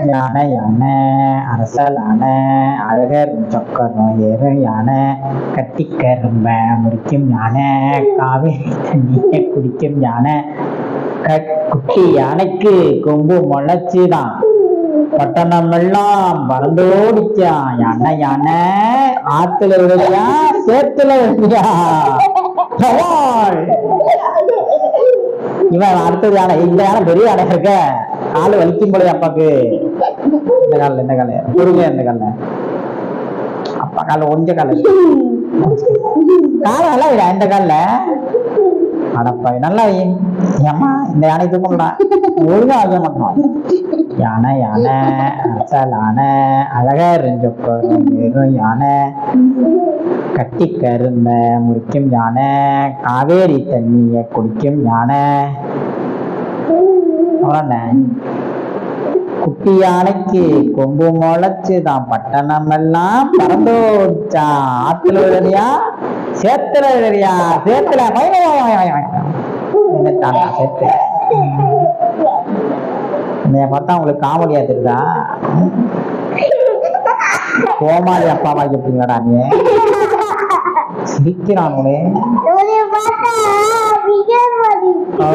யானை யானை அரசலான அழகர் சொக்கரம் ஏறு யானை கட்டிக்கரும்ப முடிக்கும் யானை காவேரி தண்ணியை குடிக்கும் யானை குட்டி யானைக்கு கொம்பு முளைச்சுதான் பட்டணம் எல்லாம் பறந்தோடிச்சான். யானை யானை ஆத்துல விழுறியா சேத்துல விழுறியா? இவன் அடுத்தது யானை. இந்த யானை பெரிய யானை இருக்க, காலு வலிக்கும் போல அப்பாக்கு. இந்த கால பொறுமையா இந்த கால அப்பா கால ஒஞ்ச கால கால நல்லா விட இந்த கால அடப்பா நல்லா ஏமா இந்த யானை தூக்கம்டா ஒழுங்கா ஆக மாட்டோம். யானை யானை அரசலான அழகர் வெறும் யானை கட்டி கரும்ப முறிக்கும் யானை காவேரி தண்ணிய குடிக்கும் யானை. குட்டி யானைக்கு கொம்பு முளைச்சுதான் பட்டணம் எல்லாம் பறந்தோடிச்சான். ஆத்துல விழுறியா சேத்துல விழுறியா? சேத்துல சேத்துல பார்த்தா உங்களுக்கு காமெடியா தெரியுதா? கோமாளி அப்பா அம்மா கேட்டீங்களாடா நீ? சிரிக்கிறான் ஓ